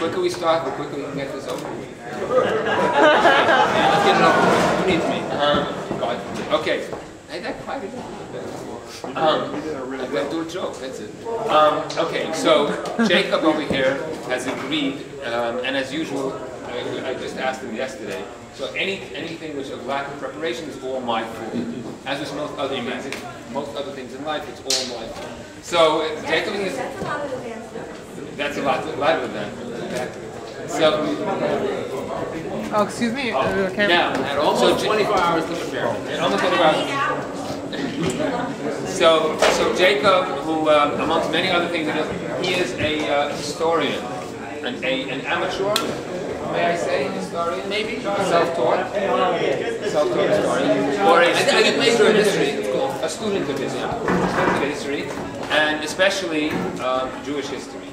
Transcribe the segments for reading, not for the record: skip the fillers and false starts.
quicker we start, the quicker we can get this over with. Let's get it over with. Who needs me? God. Okay. Hey, that quite a bit. I'm going to do a joke, that's it. Okay, so Jacob over here has agreed, and as usual, I just asked him yesterday, so anything which of lack of preparation is all my fault. As with most other things in life, it's all my fault. So Jacob is... That's a lot of advancement. That's a lot of advancement. So... Oh, excuse me. Okay. Now, and almost 24 hours to prepare. And almost 24 hours. So Jacob, who amongst many other things, he is a historian, an amateur, may I say, historian, maybe self-taught historian, or a student of history. A student of history, and especially Jewish history.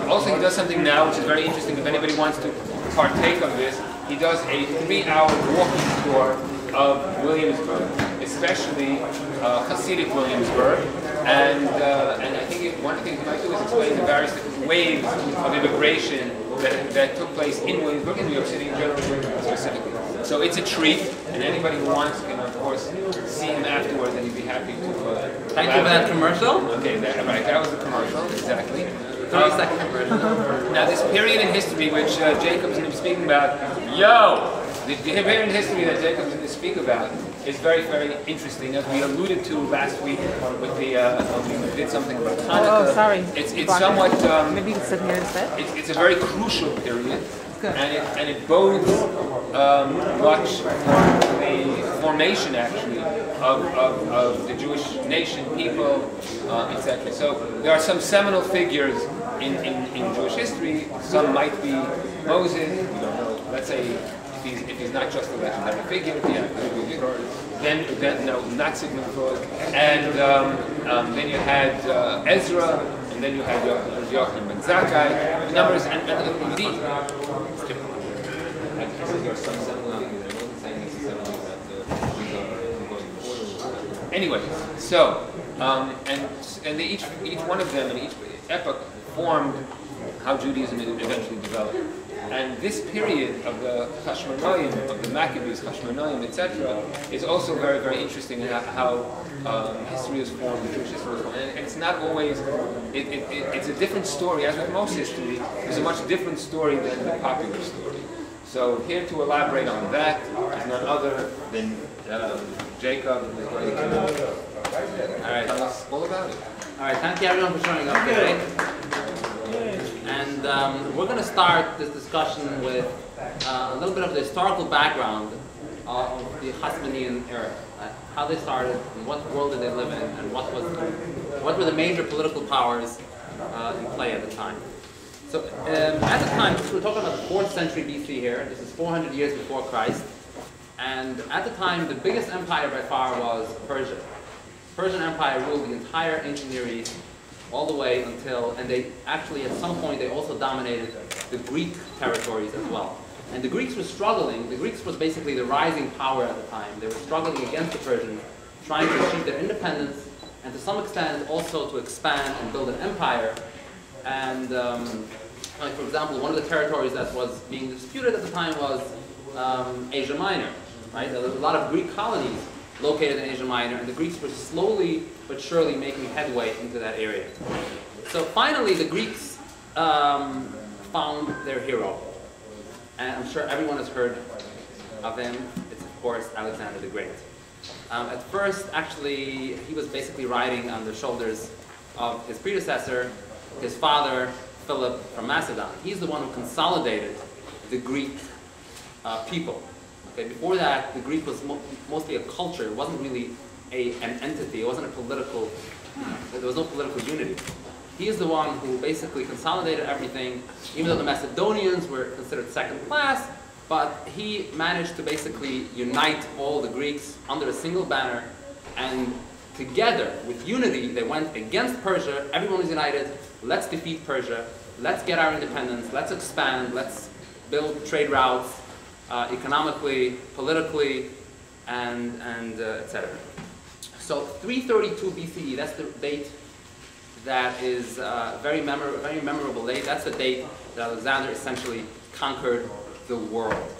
Also, he does something now which is very interesting. If anybody wants to partake of this, he does a 3-hour walking tour of Williamsburg, especially Hasidic Williamsburg, and I think one of the things he might do is explain the various different waves of immigration that took place in Williamsburg, in New York City in general, specifically. So it's a treat, and anybody who wants can, of course, see him afterwards, and he'd be happy to... Thank you for that commercial. Okay, that was the commercial, exactly. 30-second commercial. Now, this period in history which Jacob's going to be speaking about, the period in history that Jacob's going to speak about is very, very interesting. As we alluded to last week with the, we did something about Hanukkah. Oh, sorry. It's somewhat... maybe you can sit here instead. It's a very crucial period. Good. And it bodes much for the formation, actually, of the Jewish nation, people, etc. So there are some seminal figures in Jewish history. Some might be Moses. We don't know. Let's say if he's not just a legendary figure, then no, not Sigmund Freud. And then you had Ezra, and then you had Yochanan ben Zakkai. The numbers and these. Anyway, so and each one of them and each epoch formed how Judaism eventually developed. And this period of the Hasmoneans, of the Maccabees, Hasmoneans, etc., is also very, very interesting in how history is formed, the Jewish history is formed. And it's not always, it's a different story. As with most history, it's a much different story than the popular story. So here to elaborate on that is none other than Jacob, who is going to tell us all about it. All right, thank you everyone for showing up today. And we're going to start this discussion with a little bit of the historical background of the Hasmonean era. How they started, and what world did they live in, and what were the major political powers in play at the time. So at the time, we're talking about the 4th century BC here. This is 400 years before Christ. And at the time, the biggest empire by far was Persia. The Persian Empire ruled the entire ancient Near East all the way until, and they actually at some point they also dominated the Greek territories as well. And the Greeks were struggling. The Greeks was basically the rising power at the time. They were struggling against the Persians, trying to achieve their independence, and to some extent also to expand and build an empire. And like for example, one of the territories that was being disputed at the time was Asia Minor. Right? There was a lot of Greek colonies located in Asia Minor, and the Greeks were slowly but surely making headway into that area. So finally, the Greeks found their hero, and I'm sure everyone has heard of him. It's of course Alexander the Great. At first, actually, he was basically riding on the shoulders of his predecessor, his father, Philip from Macedon. He's the one who consolidated the Greek people. Okay, before that, the Greek was mostly a culture. It wasn't really an entity. It wasn't a political, there was no political unity. He is the one who basically consolidated everything, even though the Macedonians were considered second class, but he managed to basically unite all the Greeks under a single banner, and together, with unity, they went against Persia. Everyone was united. Let's defeat Persia. Let's get our independence. Let's expand. Let's build trade routes, economically, politically, and etc. So 332 BCE, that's the date that is very memorable date. That's the date that Alexander essentially conquered the world.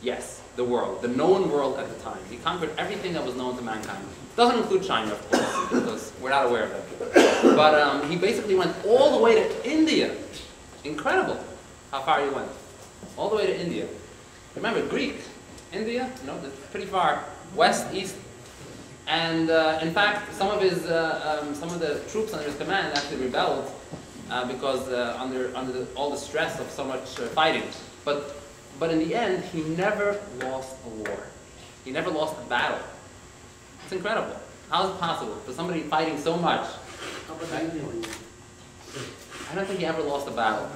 Yes, the world, the known world at the time. He conquered everything that was known to mankind. Doesn't include China, of course, because we're not aware of it. But he basically went all the way to India. Incredible how far he went. All the way to India. Remember, Greek, India, no, that's pretty far. West, east. And in fact, some of the troops under his command actually rebelled because under all the stress of so much fighting. But in the end, he never lost a war. He never lost a battle. It's incredible. How is it possible for somebody fighting so much? Right? I don't think he ever lost a battle.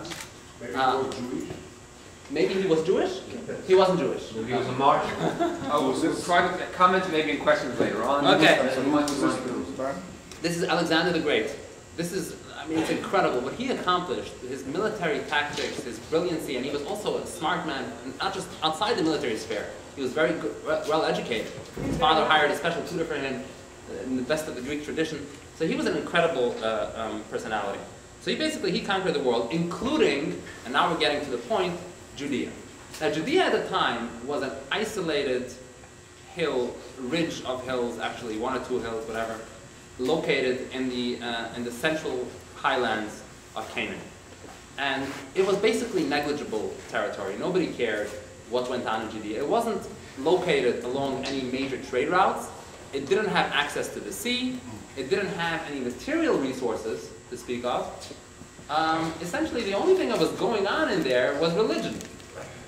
Maybe he was Jewish? He wasn't Jewish. He was a martyr. We'll try to comment maybe in questions later on. Okay. This is Alexander the Great. This is, I mean, it's incredible what he accomplished. His military tactics, his brilliancy, and he was also a smart man, not just outside the military sphere. He was very good, well educated. His father hired a special tutor for him in the best of the Greek tradition. So he was an incredible personality. So he conquered the world, including, and now we're getting to the point, Judea. Now Judea at the time was an isolated ridge of hills, actually, one or two hills, whatever, located in the central highlands of Canaan. And it was basically negligible territory. Nobody cared what went on in Judea. It wasn't located along any major trade routes. It didn't have access to the sea. It didn't have any material resources to speak of. Essentially, the only thing that was going on in there was religion.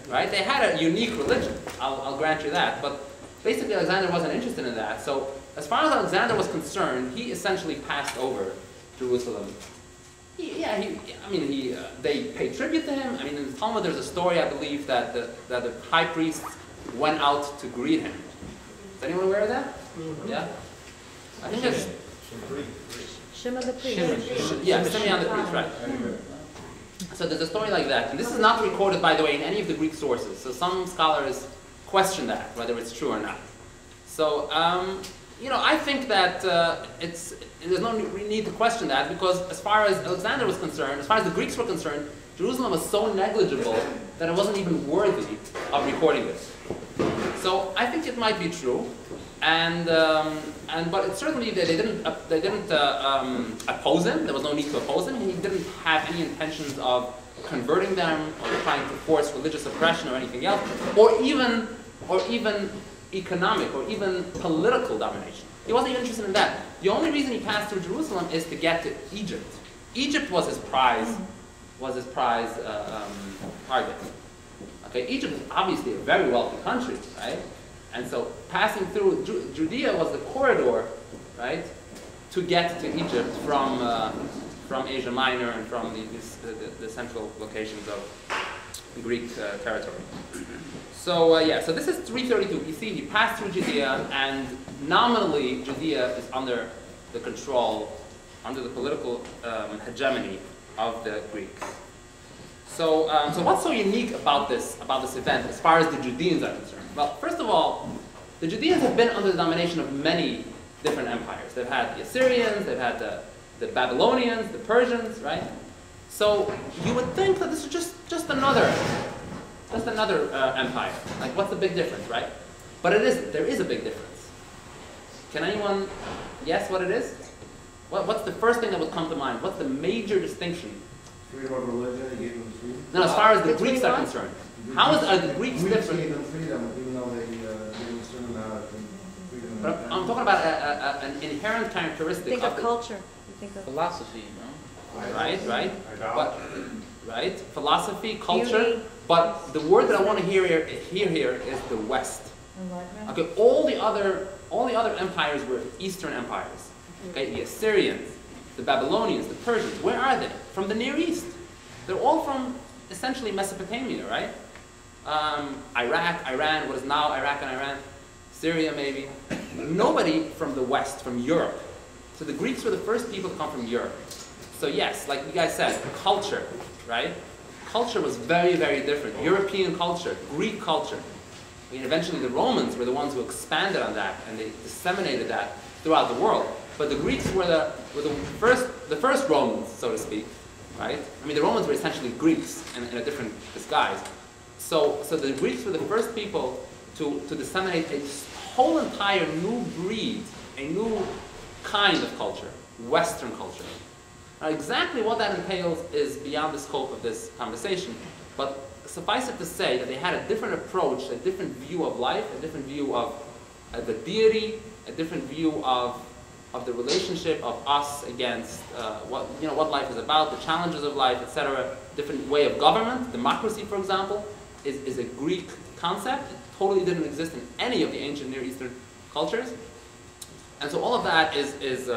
Right? They had a unique religion. I'll grant you that. But basically, Alexander wasn't interested in that. So as far as Alexander was concerned, he essentially passed over Jerusalem. They paid tribute to him. I mean, in the Talmud, there's a story, I believe, that the high priest went out to greet him. Is anyone aware of that? Mm-hmm. Yeah? I think that's... Shimon the priest. Simeon the priest, right. So there's a story like that. And this is not recorded, by the way, in any of the Greek sources. So some scholars question that, whether it's true or not. So, I think that there's no need to question that, because as far as Alexander was concerned, as far as the Greeks were concerned, Jerusalem was so negligible that it wasn't even worthy of recording this. So I think it might be true, but it certainly they didn't oppose him. There was no need to oppose him. He didn't have any intentions of converting them or trying to force religious oppression or anything else, or even economic or even political domination. He wasn't even interested in that. The only reason he passed through Jerusalem is to get to Egypt. Egypt was his prize target. Okay, Egypt is obviously a very wealthy country, right? And so passing through Judea was the corridor, right, to get to Egypt from Asia Minor and from the central locations of Greek territory. So so this is 332 BC. He passed through Judea, and nominally Judea is under the control, under the political hegemony of the Greeks. So what's so unique about this event as far as the Judeans are concerned? Well, first of all, the Judeans have been under the domination of many different empires. They've had the Assyrians, they've had the Babylonians, the Persians, right? So you would think that this is just another empire. Like, what's the big difference, right? But it isn't. There is a big difference. Can anyone guess what it is? What's the first thing that would come to mind? What's the major distinction? Freedom of religion, he gave them freedom. No, as far as the Greeks are concerned. Are the Greeks different? Gave them freedom, even though they gave a certain amount of freedom. But I'm talking about an inherent characteristic. Think of culture. You think of philosophy, no? Right. Right. Philosophy, culture. Beauty. But the word that I want to hear here is the West. enlightenment. Okay, all the other empires were Eastern empires. Okay, the Assyrians, the Babylonians, the Persians. Where are they? From the Near East. They're all from essentially Mesopotamia, right? Iraq, Iran, what is now Iraq and Iran, Syria maybe. Nobody from the West, from Europe. So the Greeks were the first people to come from Europe. So yes, like you guys said, culture, right? Culture was very, very different. European culture, Greek culture. I mean, eventually the Romans were the ones who expanded on that and they disseminated that throughout the world. But the Greeks were the first Romans, so to speak, right? I mean, the Romans were essentially Greeks in a different disguise. So the Greeks were the first people to disseminate a whole entire new breed, a new kind of culture, Western culture. Now, exactly what that entails is beyond the scope of this conversation, but suffice it to say that they had a different approach, a different view of life, a different view of the deity, a different view of the relationship of us against what life is about, the challenges of life, etc. Different way of government, democracy, for example, is a Greek concept. It totally didn't exist in any of the ancient Near Eastern cultures. And so all of that is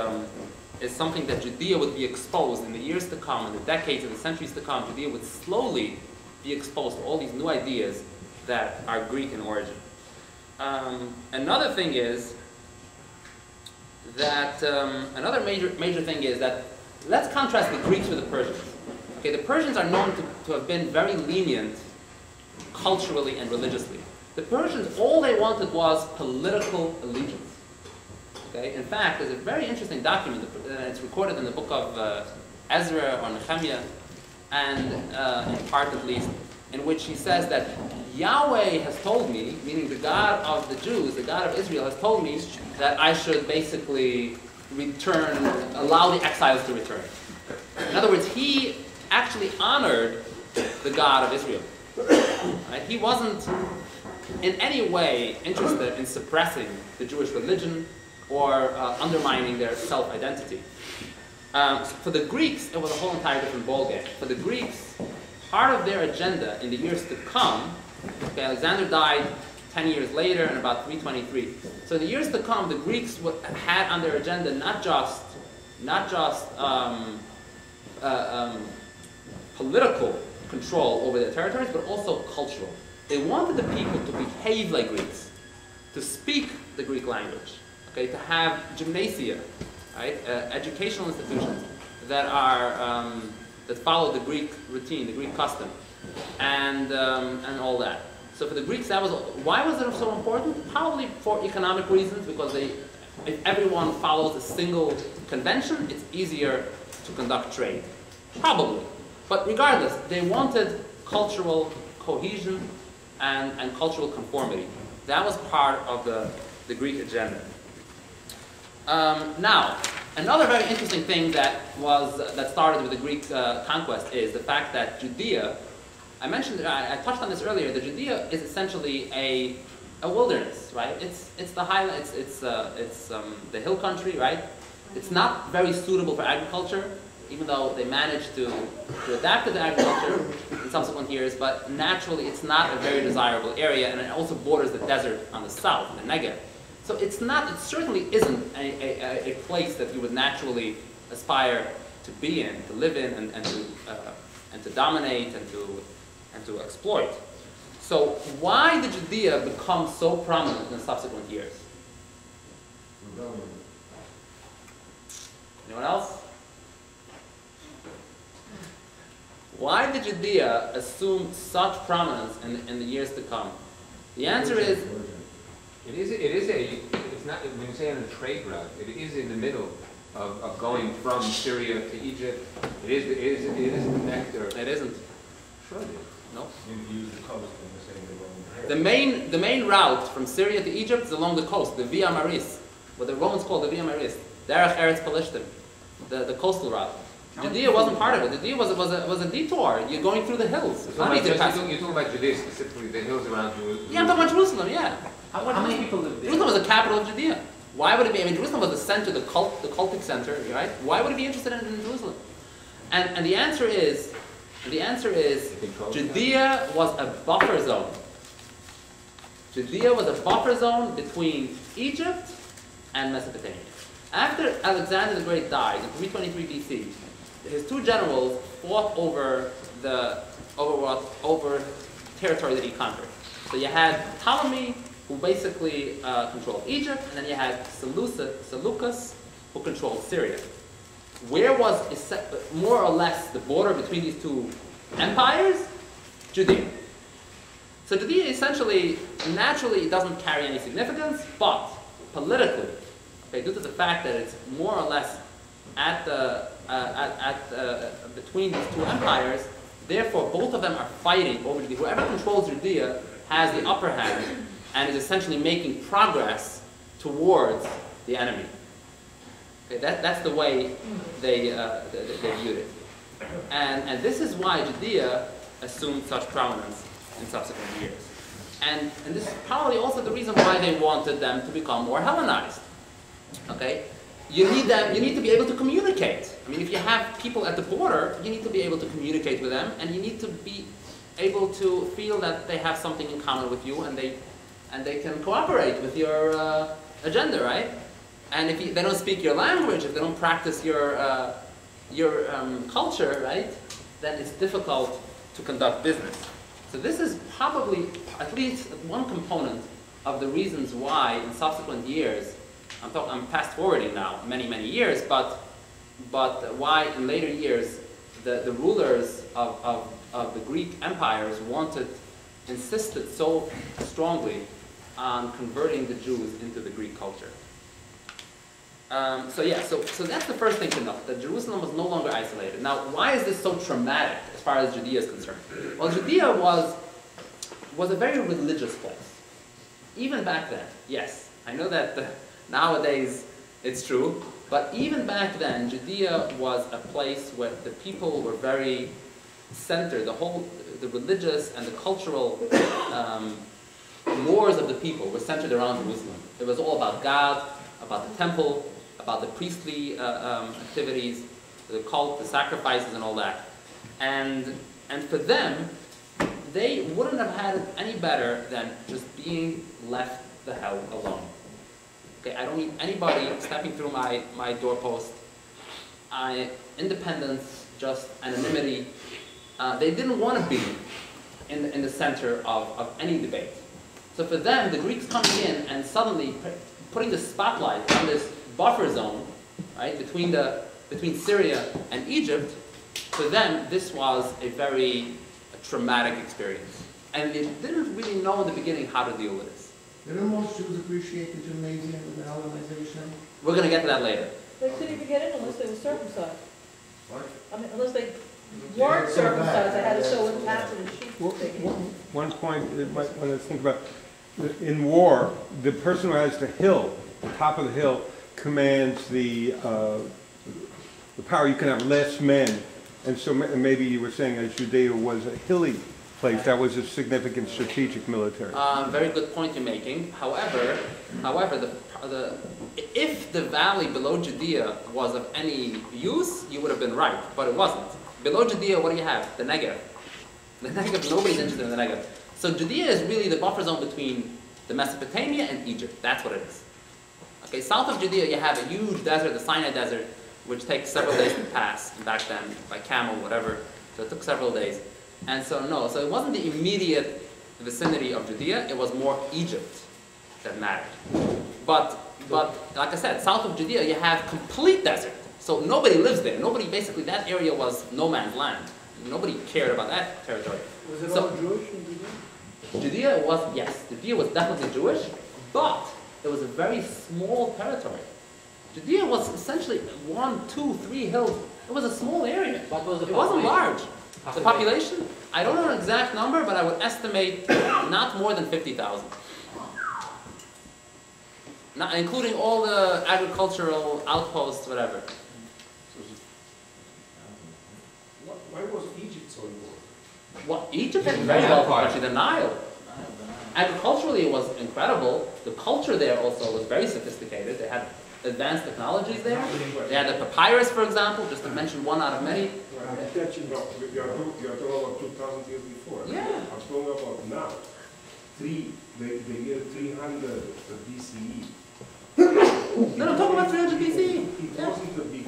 something that Judea would be exposed in the years to come, in the decades and the centuries to come. Judea would slowly be exposed to all these new ideas that are Greek in origin. Another thing is that another major thing is that let's contrast the Greeks with the Persians. Okay, the Persians are known to have been very lenient culturally and religiously. The Persians, all they wanted was political allegiance. Okay? In fact, there's a very interesting document, it's recorded in the book of Ezra or Nehemiah, and in part at least, in which he says that Yahweh has told me, meaning the God of the Jews, the God of Israel has told me that I should basically allow the exiles to return. In other words, he actually honored the God of Israel. Right? He wasn't in any way interested in suppressing the Jewish religion or undermining their self-identity. For the Greeks, it was a whole entire different ballgame. For the Greeks, part of their agenda in the years to come, okay, Alexander died 10 years later in about 323. So in the years to come, the Greeks had on their agenda not just political control over their territories, but also cultural. They wanted the people to behave like Greeks, to speak the Greek language, okay, to have gymnasia, right, educational institutions that are that follow the Greek routine, the Greek custom, and all that. So for the Greeks, why was it so important? Probably for economic reasons, because if everyone follows a single convention, it's easier to conduct trade. Probably. But regardless, they wanted cultural cohesion and cultural conformity. That was part of the Greek agenda. Now, another very interesting thing that started with the Greek conquest is the fact that Judea, I touched on this earlier, that Judea is essentially a wilderness, right? It's the highlands, it's the hill country, right? It's not very suitable for agriculture, even though they managed to adapt to the agriculture in subsequent years, but naturally it's not a very desirable area, and it also borders the desert on the south, the Negev. So it certainly isn't a place that you would naturally aspire to be in, to live in, and to dominate and to exploit. So why did Judea become so prominent in subsequent years? Anyone else? Why did Judea assume such prominence in the years to come? The answer is, it's not, when you say on a trade route, it is in the middle of going from Syria to Egypt. It is the nectar. it isn't. Sure it is. No. You use the coast in the same The main route from Syria to Egypt is along the coast, the Via Maris, what the Romans called the Via Maris, Derech Eretz Palestine, the coastal route. Judea wasn't part of it. Judea was a detour. You're going through the hills. You're talking about Judea, specifically the hills around Jerusalem. Yeah, I'm talking about Jerusalem, yeah. How many people live there? Jerusalem was the capital of Judea. Why would it be? I mean, Jerusalem was the center, the cultic center, right? Why would it be interested in Jerusalem? And the answer is, Judea was a buffer zone. Judea was a buffer zone between Egypt and Mesopotamia. After Alexander the Great died in 323 BC, his two generals fought over territory that he conquered. So you had Ptolemy, who basically controlled Egypt, and then you had Seleucus, who controlled Syria. Where was more or less the border between these two empires? Judea. So Judea essentially, naturally, doesn't carry any significance, but politically, okay, due to the fact that it's more or less at the between these two empires. Therefore, both of them are fighting over Judea. Whoever controls Judea has the upper hand and is essentially making progress towards the enemy. Okay, that's the way they viewed it. And this is why Judea assumed such prominence in subsequent years. And this is probably also the reason why they wanted them to become more Hellenized. Okay? You need to be able to communicate. I mean, if you have people at the border, you need to be able to communicate with them, and you need to be able to feel that they have something in common with you, and they can cooperate with your agenda, right? And if they don't speak your language, if they don't practice your culture, right, then it's difficult to conduct business. So this is probably at least one component of the reasons why in subsequent years, I'm fast forwarding now many years, but why in later years the rulers of the Greek empires insisted so strongly on converting the Jews into the Greek culture. So that's the first thing to note, that Jerusalem was no longer isolated. Now, why is this so traumatic as far as Judea is concerned? Well, Judea was a very religious place. Even back then, yes. I know that nowadays it's true, but even back then, Judea was a place where the people were very centered. The religious and the cultural wars of the people were centered around Jerusalem. It was all about God, about the temple, about the priestly activities, the cult, the sacrifices, and all that. And for them, they wouldn't have had it any better than just being left the hell alone. Okay, I don't need anybody stepping through my doorpost. Independence, just anonymity. They didn't want to be in the center of any debate. So for them, the Greeks coming in and suddenly putting the spotlight on this buffer zone, right, between Syria and Egypt, for them this was a very traumatic experience, and they didn't really know in the beginning how to deal with this. Didn't most Jews appreciate the gymnasium and the Hellenization? We're going to get to that later. They couldn't even get in unless they were circumcised. What? I mean, unless they weren't circumcised, they had to show it after the sheep. One point you might want to think about, in war, the person who has the hill, the top of the hill, commands the power. You can have less men. And so maybe you were saying as Judea was a hilly place, that was a significant strategic military. Very good point you're making. However, if the valley below Judea was of any use, you would have been right, but it wasn't. Below Judea, what do you have? The Negev. The Negev, nobody's interested in the Negev. So Judea is really the buffer zone between the Mesopotamia and Egypt. That's what it is. Okay, south of Judea, you have a huge desert, the Sinai Desert, which takes several days to pass back then, by camel, whatever. So it took several days. And so it wasn't the immediate vicinity of Judea, it was more Egypt that mattered. But like I said, south of Judea, you have complete desert. So nobody lives there. Basically, that area was no man's land. Nobody cared about that territory. Was it all Jewish in Judea? Judea was definitely Jewish, but it was a very small territory. Judea was essentially 1, 2, 3 hills. It was a small area. It wasn't large. The population? I don't know an exact number, but I would estimate not more than 50,000. Not including all the agricultural outposts, whatever. Why was Egypt so important? Well, Egypt is very well country, the Nile. Agriculturally, it was incredible. The culture there also was very sophisticated. They had advanced technologies there. They had the papyrus, for example, just to mention one out of many. You're talking about 2,000 years before. Yeah. I'm talking about now. The year 300 BCE. No, I'm talking about 300 BCE. It wasn't a big.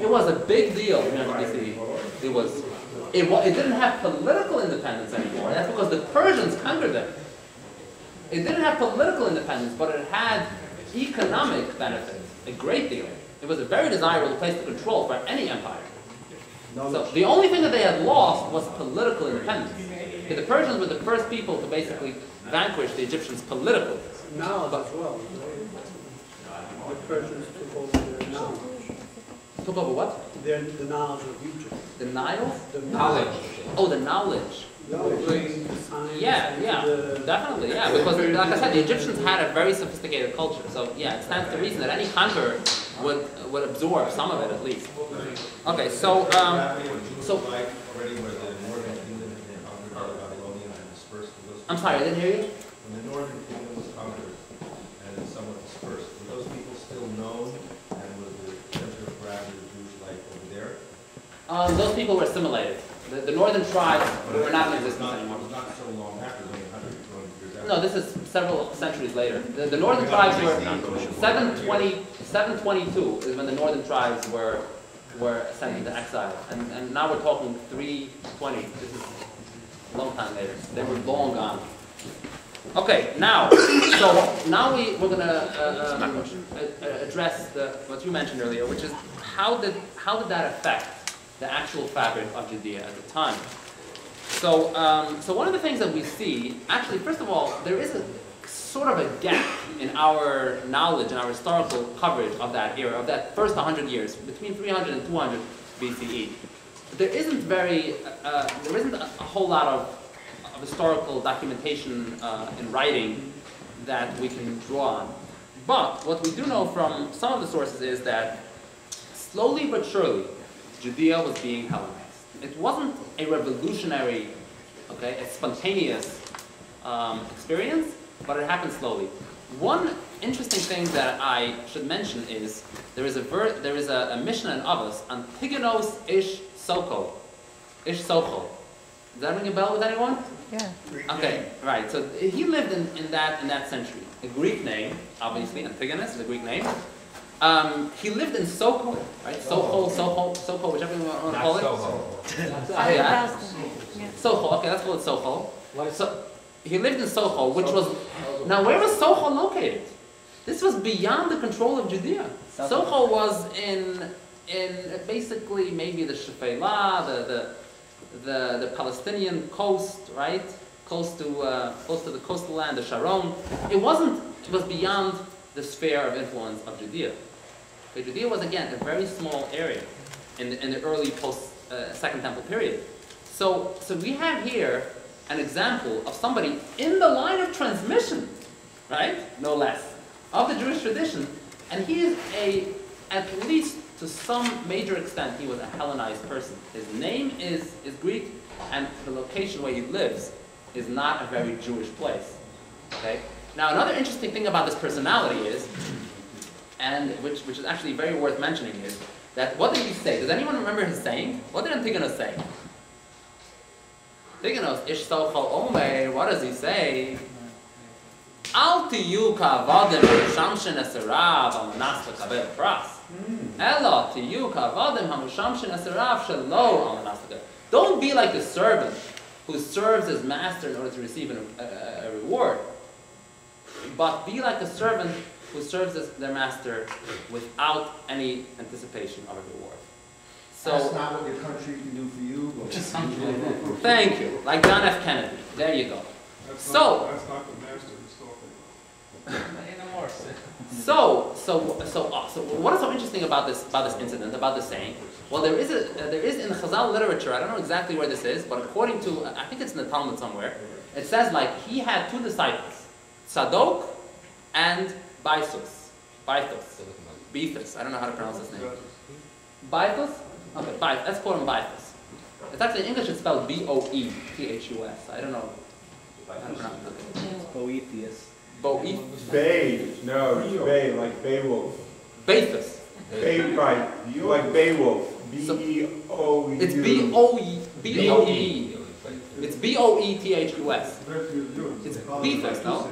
It was a big deal, 300 BCE. It didn't have political independence anymore. That's because the Persians conquered them. It didn't have political independence, but it had economic benefits, a great deal. It was a very desirable place to control for any empire. So the only thing that they had lost was political independence. Okay, the Persians were the first people to basically vanquish the Egyptians politically. Knowledge as well. The Persians took over their knowledge. Took over what? The knowledge of the future. The Nile? The Knowledge. Oh, the knowledge. the science. Yeah, definitely, yeah. Because, like I said, the Egyptians had a very sophisticated culture. So, yeah, it stands to reason that any convert would absorb some of it at least. Okay, so Already where the northern kingdom had been conquered by the Babylonians and dispersed. I'm sorry, I didn't hear you. When the northern kingdom was conquered and somewhat dispersed, were those people still known, and was the center of gravity of Jewish life over there? Those people were assimilated. The northern tribes were not in existence It anymore. was not so long after, only 100 years after. No, this is several centuries later. The northern tribes were 722 is when the northern tribes were sent into exile, and now we're talking 320. This is a long time later. They were long gone. Okay, now we're going to address what you mentioned earlier, which is how did that affect the actual fabric of Judea at the time? So one of the things that we see, actually, first of all, there is a sort of a gap in our knowledge and our historical coverage of that era, of that first 100 years, between 300 and 200 BCE. There isn't a whole lot of historical documentation in writing that we can draw on. But what we do know from some of the sources is that slowly but surely, Judea was being Hellenized. It wasn't a revolutionary, a spontaneous experience, but it happened slowly. One interesting thing that I should mention is there is a Mishnah in Avos, Antigonos ish Soko. Ish Soko. Does that ring a bell with anyone? Yeah. Okay, right. So he lived in that century. A Greek name, obviously. Antigonus is a Greek name. He lived in Soko, right? Soko, whichever you want to call it. Yeah. Soho. Okay, let's call it Soho. So he lived in Soho, which was now where was Soho located? This was beyond the control of Judea. Soho was in basically maybe the Shephelah, the Palestinian coast, right? Close to the coastal land, the Sharon. It was beyond the sphere of influence of Judea. Okay, Judea was again a very small area in the early post Second Temple period. So we have here an example of somebody in the line of transmission, right? No less, of the Jewish tradition, and he is at least to some major extent, he was a Hellenized person. His name is Greek, and the location where he lives is not a very Jewish place. Okay. Now, another interesting thing about this personality is, and which is actually very worth mentioning, is that what did he say? Does anyone remember his saying? What did Antigonus say? Antigonus, ish sochal omei, what does he say? Al tiyu ka'avadim hamshamshin eserav al manas lekabel pras. Ela tiyu ka'avadim hamshamshin eserav shelo al manas lekabel. Don't be like the servant who serves his master in order to receive a reward. But be like a servant who serves their master without any anticipation of a reward. So That's not what your country can do for you. But thank you. Like John F. Kennedy. There you go. That's not the master who's talking. So what is so interesting about this incident, about this saying? Well, there is in the Chazal literature, I don't know exactly where this is, but according to, I think it's in the Talmud somewhere, it says like he had two disciples, Tzadok and Bithus. Bithus. I don't know how to pronounce his name. Bithus? Okay, let's call him Bithus. It's actually in English it's spelled B-O-E-T-H-U-S. I don't know. I don't pronounce it. Boethius. Bay, like Beowulf. Bithus. Bay, right, like Beowulf. B-E-O-U. It's B-O-E. It's B-O-E-T-H-U-S. It's Bithus, no?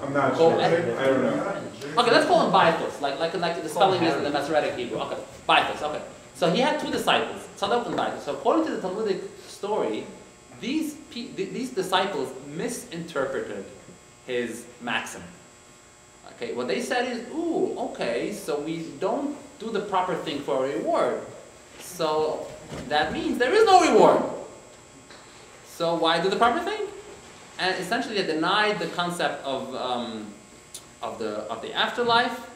I'm not sure. I don't know. Okay, let's call him Bithus, like the spelling is in the Masoretic Hebrew. Okay, Bithus, okay. So he had two disciples, Tzadok and Bithus. So according to the Talmudic story, these disciples misinterpreted his maxim. Okay, what they said is, ooh, okay, so we don't do the proper thing for a reward. So that means there is no reward. So why do the proper thing? And essentially they denied the concept of the afterlife.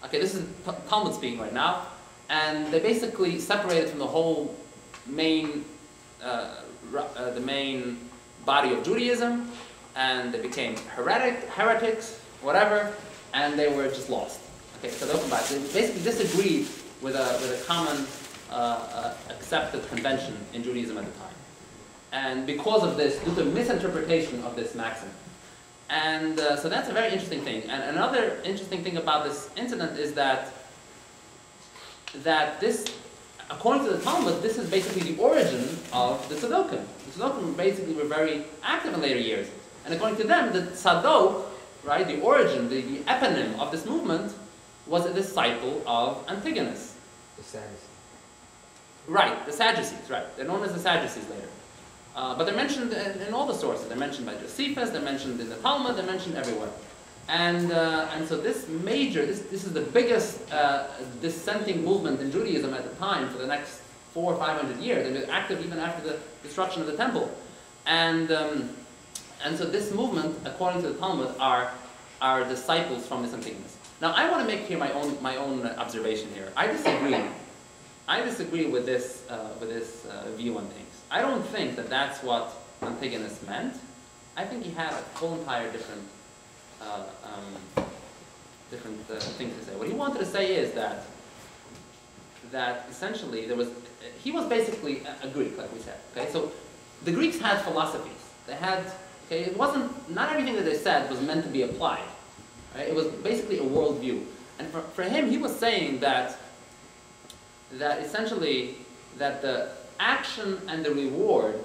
Okay, this is Talmud speaking right now. and they basically separated from the whole main, the main body of Judaism, and they became heretics, whatever, and they were just lost. Okay, so they'll come back. They basically disagreed with a common accepted convention in Judaism at the time. And because of this, due to misinterpretation of this maxim. And so that's a very interesting thing. And another interesting thing about this incident is that this, according to the Talmud, this is basically the origin of the Tzaddokim. The Tzaddokim basically were very active in later years. And according to them, the Tzaddok, right, the origin, the eponym of this movement, was a disciple of Antigonus. The Sadducees. Right, the Sadducees, right. They're known as the Sadducees later. But they're mentioned in all the sources. They're mentioned by Josephus, they're mentioned in the Talmud, they're mentioned everywhere. And so this is the biggest dissenting movement in Judaism at the time for the next 400 or 500 years. They were active even after the destruction of the temple. And so this movement, according to the Talmud, are disciples from this Antigonus. Now I want to make here my own observation here. I disagree with this view on things. I don't think that that's what Antigonus meant. I think he had a whole entire different things to say. What he wanted to say is that essentially he was basically a Greek, like we said. Okay, so the Greeks had philosophies. They had, okay, it wasn't, not everything that they said was meant to be applied. Right? It was basically a worldview. And for him, he was saying that essentially that the action and the reward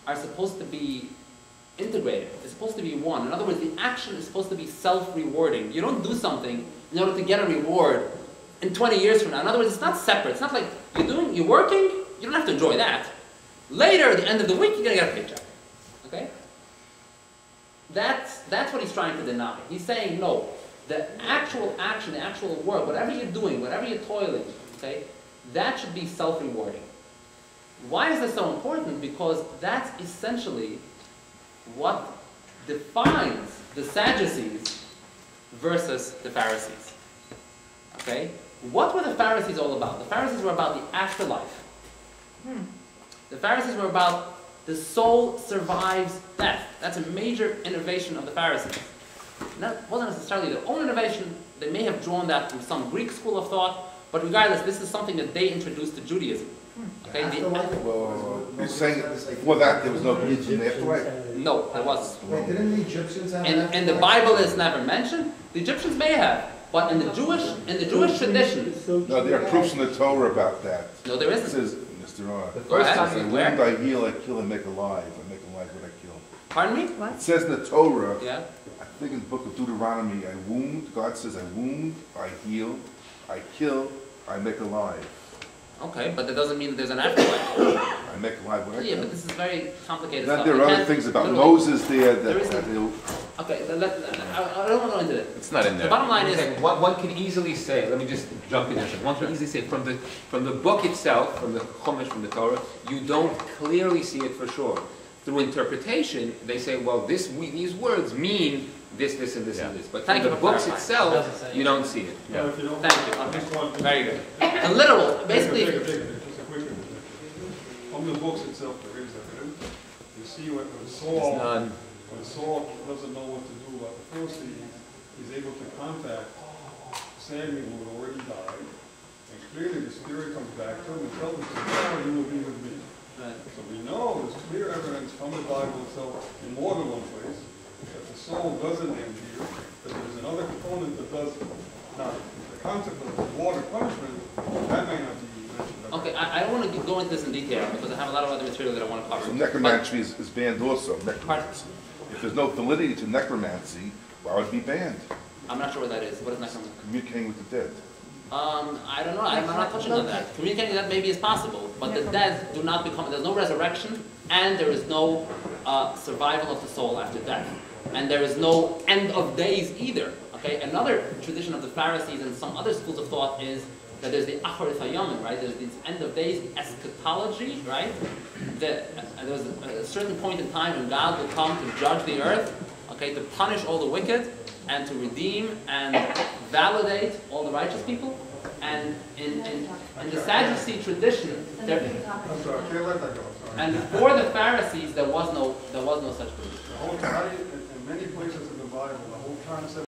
are supposed to be integrated. It's supposed to be one. In other words, the action is supposed to be self-rewarding. You don't do something in order to get a reward in 20 years from now. In other words, it's not separate. It's not like you're working, you don't have to enjoy that. Later, at the end of the week, you're going to get a paycheck. Okay? That's what he's trying to deny. He's saying, no, the actual action, the actual work, whatever you're doing, whatever you're toiling, okay, that should be self-rewarding. Why is this so important? Because that's essentially what defines the Sadducees versus the Pharisees. Okay? What were the Pharisees all about? The Pharisees were about the afterlife. The Pharisees were about the soul survives death. That's a major innovation of the Pharisees. That wasn't necessarily their own innovation. They may have drawn that from some Greek school of thought, but regardless, this is something that they introduced to Judaism. Okay? Well, you're saying before that there was no belief in the afterlife? No, there was. Wait, didn't the Egyptians have In the Bible, it's never mentioned. The Egyptians may have, but in the Jewish tradition. No, there are proofs in the Torah about that. No, there It isn't. says, yes, there are. The first time I Where? wound, I heal, I kill, I make alive. I make alive what I kill. Pardon me? It says in the Torah, Yeah. I think in the book of Deuteronomy, I wound, God says, I wound, I heal, I kill, I make alive. Okay, but that doesn't mean that there's an afterlife. I make alive what I Yeah, kill. but this is very complicated Then stuff. there You are other can't things about literally- Moses there There that isn't- he'll... Okay, I don't want to go into it. It's not in The there. bottom line is, Okay, one can easily say, let me just jump in there. One can easily say from the book itself, from the Chumash, from the Torah, you don't clearly see it for sure. Through interpretation, they say, well, these words mean this, this, and this, and this. But Thank from you the for books clarifying. itself, you don't see it. Yeah. thank you. Okay. Very good. The literal, basically, Just a quick one. From the books itself, there is evidence. You see when Saul doesn't know what to do about the Philistines, he's able to contact Samuel, who had already died, and clearly the spirit comes back to him and tells him, tomorrow you will be with me. Right. So we know there's clear evidence from the Bible itself in more than one place that the soul doesn't end here, that there's another component that does. Now, the concept of reward or punishment, that may not be mentioned. okay, I don't want to go into this in detail because I have a lot of other material that I want to cover. So necromancy is banned also, necromancy. If there's no validity to necromancy, why would it be banned? I'm not sure what that is. What is necromancy? Communicating with the dead. I don't know. I'm not touching on that. Communicating that maybe is possible, but the dead do not become. There's no resurrection, and there is no survival of the soul after death, and there is no end of days either. Okay. Another tradition of the Pharisees and some other schools of thought is that there's the Acharit HaYamim, right? There's this end of days eschatology, right? There's a certain point in time when God will come to judge the earth, okay, to punish all the wicked, and to redeem and validate all the righteous people. And in the Sadducee tradition, I'm sorry, I can't let that go. Sorry. and for the Pharisees, there was no such belief. The whole, in many places in the Bible, the whole concept